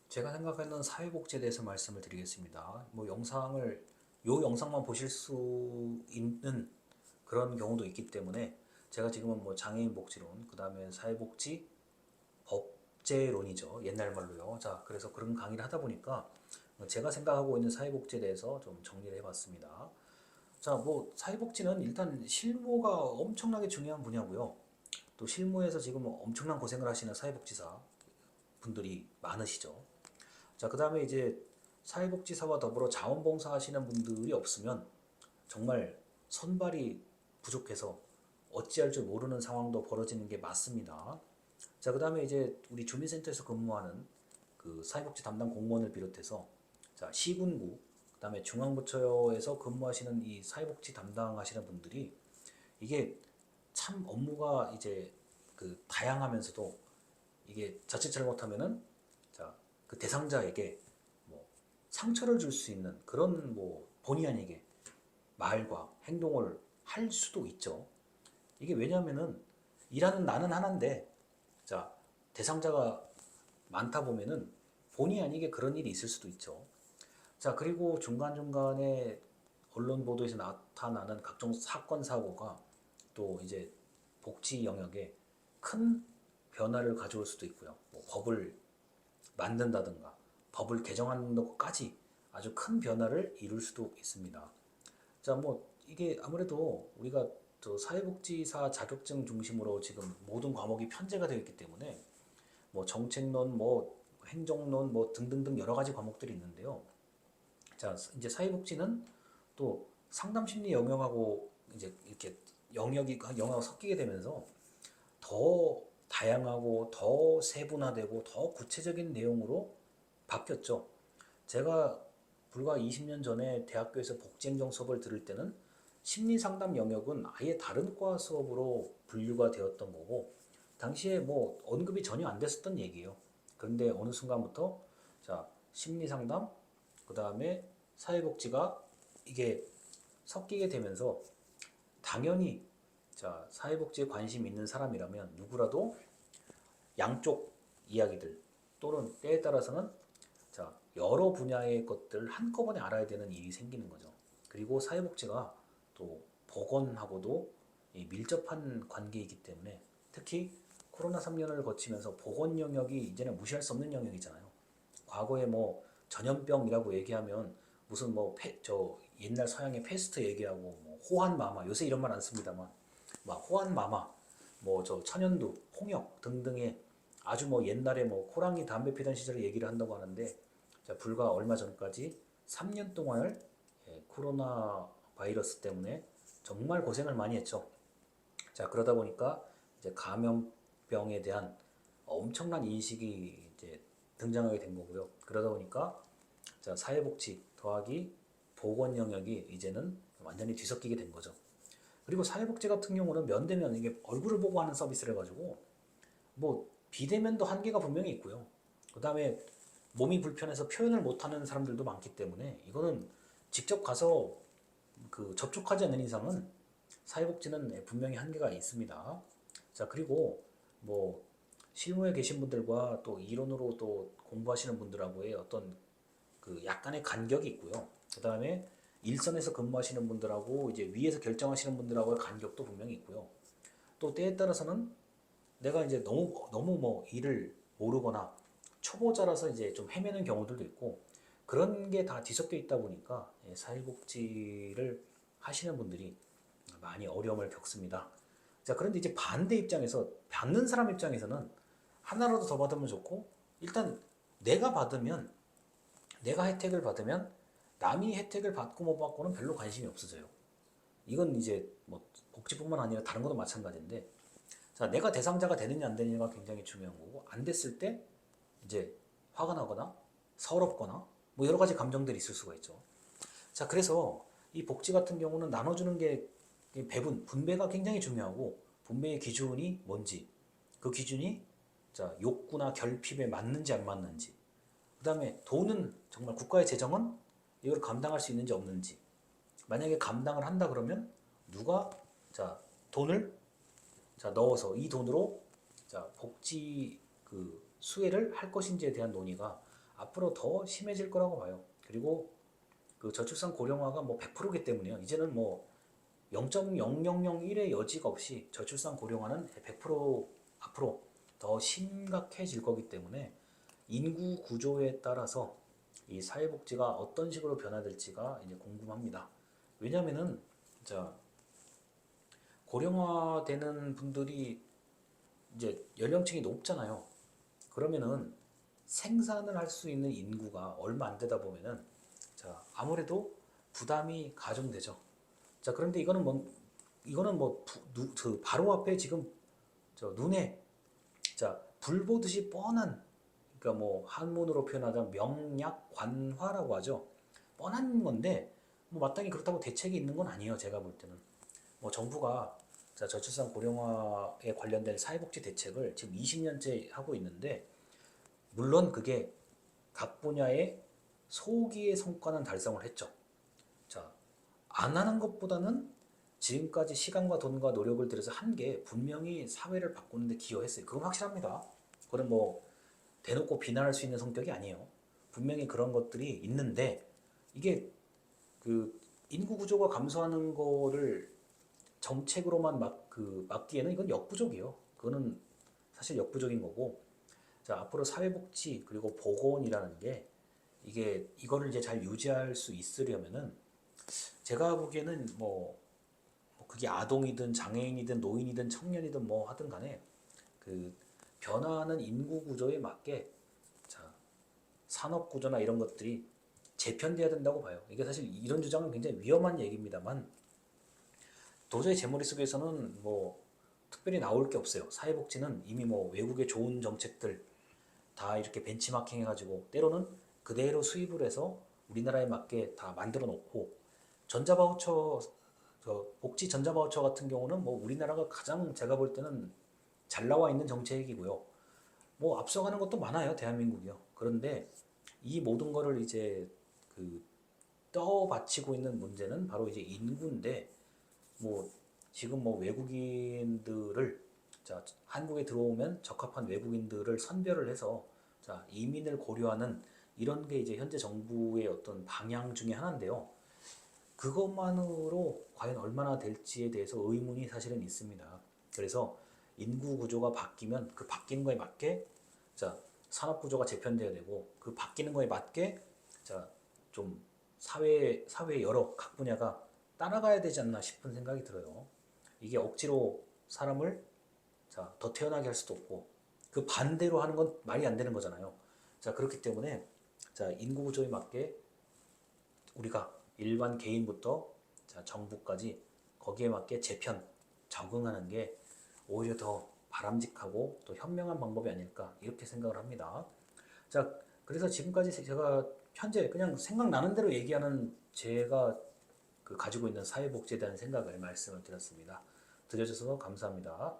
제가 생각하는 사회복지에 대해서 말씀을 드리겠습니다. 요 영상만 보실 수 있는 그런 경우도 있기 때문에 제가 지금은 뭐 장애인 복지론, 그 다음에 사회복지 법제론이죠. 옛날 말로요. 자, 그래서 그런 강의를 하다 보니까 제가 생각하고 있는 사회복지에 대해서 좀 정리를 해봤습니다. 자, 뭐 사회복지는 일단 실무가 엄청나게 중요한 분야고요. 또 실무에서 지금 엄청난 고생을 하시는 사회복지사 분들이 많으시죠. 자, 그 다음에 이제 사회복지사와 더불어 자원봉사 하시는 분들이 없으면 정말 선발이 부족해서 어찌할 줄 모르는 상황도 벌어지는 게 맞습니다. 자, 그 다음에 이제 우리 주민센터에서 근무하는 그 사회복지 담당 공무원을 비롯해서 자, 시군구, 그 다음에 중앙부처에서 근무하시는 이 사회복지 담당하시는 분들이 이게 참 업무가 이제 그 다양하면서도 이게 자칫 잘못하면은 자, 그 대상자에게 뭐 상처를 줄 수 있는 그런 뭐 본의 아니게 말과 행동을 할 수도 있죠. 이게 왜냐면은 일하는 나는 하나인데 자, 대상자가 많다 보면은 본의 아니게 그런 일이 있을 수도 있죠. 자, 그리고 중간중간에 언론 보도에서 나타나는 각종 사건 사고가 또 이제 복지 영역에 큰 변화를 가져올 수도 있고요. 뭐 법을 만든다든가 법을 개정하는 것까지 아주 큰 변화를 이룰 수도 있습니다. 자, 뭐 이게 아무래도 우리가 저 사회복지사 자격증 중심으로 지금 모든 과목이 편제가 되어 있기 때문에 뭐 정책론, 뭐 행정론, 뭐 등등등 여러 가지 과목들이 있는데요. 자, 이제 사회복지는 또 상담심리 영역하고 이제 이렇게 영역이 섞이게 되면서 더 다양하고 더 세분화되고 더 구체적인 내용으로 바뀌었죠. 제가 불과 20년 전에 대학교에서 복지행정 수업을 들을 때는 심리상담 영역은 아예 다른 과 수업으로 분류가 되었던 거고 당시에 뭐 언급이 전혀 안 됐었던 얘기예요. 그런데 어느 순간부터 자, 심리상담, 그 다음에 사회복지가 이게 섞이게 되면서 당연히 자, 사회복지에 관심 있는 사람이라면 누구라도 양쪽 이야기들 또는 때에 따라서는 자, 여러 분야의 것들 한꺼번에 알아야 되는 일이 생기는 거죠. 그리고 사회복지가 또 보건하고도 밀접한 관계이기 때문에 특히 코로나 3년을 거치면서 보건 영역이 이제는 무시할 수 없는 영역이잖아요. 과거에 뭐 전염병이라고 얘기하면 무슨 저 옛날 서양의 패스트 얘기하고 뭐 호환마마 요새 이런 말 안 씁니다만 막 호환마마 뭐 저 천연두 홍역 등등의 아주 뭐 옛날에 뭐 호랑이 담배 피던 시절을 얘기를 한다고 하는데 자, 불과 얼마 전까지 3년 동안을 코로나 바이러스 때문에 정말 고생을 많이 했죠. 자, 그러다 보니까 이제 감염병에 대한 엄청난 인식이 이제 등장하게 된 거고요. 그러다 보니까 자, 사회복지 더하기 보건 영역이 이제는 완전히 뒤섞이게 된 거죠. 그리고 사회복지 같은 경우는 면대면 이게 얼굴을 보고 하는 서비스를 해가지고 뭐 비대면도 한계가 분명히 있고요. 그 다음에 몸이 불편해서 표현을 못하는 사람들도 많기 때문에 이거는 직접 가서 그 접촉하지 않는 이상은 사회복지는 분명히 한계가 있습니다. 자, 그리고 뭐 실무에 계신 분들과 또 이론으로 또 공부하시는 분들하고의 어떤 그 약간의 간격이 있고요. 그 다음에 일선에서 근무하시는 분들하고 이제 위에서 결정하시는 분들하고의 간격도 분명히 있고요. 또 때에 따라서는 내가 이제 너무 뭐 일을 모르거나 초보자라서 이제 좀 헤매는 경우들도 있고 그런 게 다 뒤섞여 있다 보니까 사회복지를 하시는 분들이 많이 어려움을 겪습니다. 자, 그런데 이제 반대 입장에서 받는 사람 입장에서는 하나라도 더 받으면 좋고 일단 내가 받으면 내가 혜택을 받으면 남이 혜택을 받고 못 받고는 별로 관심이 없어져요. 이건 이제 뭐 복지뿐만 아니라 다른 것도 마찬가지인데 자, 내가 대상자가 되느냐 안 되느냐가 굉장히 중요한 거고 안 됐을 때 이제 화가 나거나 서럽거나 뭐 여러 가지 감정들이 있을 수가 있죠. 자, 그래서 이 복지 같은 경우는 나눠주는 게 분배가 굉장히 중요하고 분배의 기준이 뭔지 그 기준이 자, 욕구나 결핍에 맞는지 안 맞는지 그 다음에 돈은 정말 국가의 재정은 이걸 감당할 수 있는지 없는지 만약에 감당을 한다 그러면 누가 자 돈을 자 넣어서 이 돈으로 자 복지 그 수혜를 할 것인지에 대한 논의가 앞으로 더 심해질 거라고 봐요. 그리고 그 저출산 고령화가 뭐 100%이기 때문에요. 이제는 뭐 0.0001의 여지가 없이 저출산 고령화는 100% 앞으로 더 심각해질 거기 때문에 인구 구조에 따라서 이 사회복지가 어떤 식으로 변화될지가 이제 궁금합니다. 왜냐면은 자 고령화되는 분들이 이제 연령층이 높잖아요. 그러면은 생산을 할 수 있는 인구가 얼마 안 되다 보면은 자 아무래도 부담이 가중되죠. 자 그런데 이거는 뭐 그 바로 앞에 지금 저 눈에 자 불 보듯이 뻔한 그러니까 뭐 한문으로 표현하자면 명약관화라고 하죠. 뻔한 건데 뭐 마땅히 그렇다고 대책이 있는 건 아니에요. 제가 볼 때는 뭐 정부가 자 저출산 고령화에 관련된 사회복지 대책을 지금 20년째 하고 있는데 물론 그게 각 분야의 소기의 성과는 달성을 했죠. 자, 안 하는 것보다는 지금까지 시간과 돈과 노력을 들여서 한 게 분명히 사회를 바꾸는 데 기여했어요. 그건 확실합니다. 그건 뭐 대놓고 비난할 수 있는 성격이 아니에요. 분명히 그런 것들이 있는데 이게 그 인구 구조가 감소하는 거를 정책으로만 막기에는 이건 역부족이에요. 그거는 사실 역부족인 거고 자, 앞으로 사회복지 그리고 보건이라는 게 이거를 이제 잘 유지할 수 있으려면은 제가 보기에는 뭐 그게 아동이든 장애인이든 노인이든 청년이든 뭐 하든 간에 그 변화하는 인구 구조에 맞게 자, 산업 구조나 이런 것들이 재편돼야 된다고 봐요. 이게 사실 이런 주장은 굉장히 위험한 얘기입니다만 도저히 제 머릿속에서는 뭐 특별히 나올 게 없어요. 사회복지는 이미 뭐 외국의 좋은 정책들 다 이렇게 벤치마킹 해가지고 때로는 그대로 수입을 해서 우리나라에 맞게 다 만들어 놓고 전자바우처 복지 전자바우처 같은 경우는 뭐 우리나라가 가장 제가 볼 때는 잘 나와 있는 정책이고요. 뭐 앞서가는 것도 많아요, 대한민국이요. 그런데 이 모든 거를 이제 그 떠받치고 있는 문제는 바로 이제 인구인데 뭐 지금 뭐 외국인들을 자 한국에 들어오면 적합한 외국인들을 선별을 해서 자 이민을 고려하는 이런 게 이제 현재 정부의 어떤 방향 중에 하나인데요. 그것만으로 과연 얼마나 될지에 대해서 의문이 사실은 있습니다. 그래서 인구 구조가 바뀌면 그 바뀌는 거에 맞게 자 산업 구조가 재편돼야 되고 그 바뀌는 거에 맞게 자좀 사회 여러 각 분야가 따라가야 되지 않나 싶은 생각이 들어요. 이게 억지로 사람을 더 태어나게 할 수도 없고 그 반대로 하는 건 말이 안 되는 거잖아요. 자 그렇기 때문에 자 인구 구조에 맞게 우리가 일반 개인부터 자 정부까지 거기에 맞게 재편 적응하는 게 오히려 더 바람직하고 또 현명한 방법이 아닐까 이렇게 생각을 합니다. 자 그래서 지금까지 제가 현재 그냥 생각나는 대로 얘기하는 제가 가지고 있는 사회복지에 대한 생각을 말씀을 드렸습니다. 들려주셔서 감사합니다.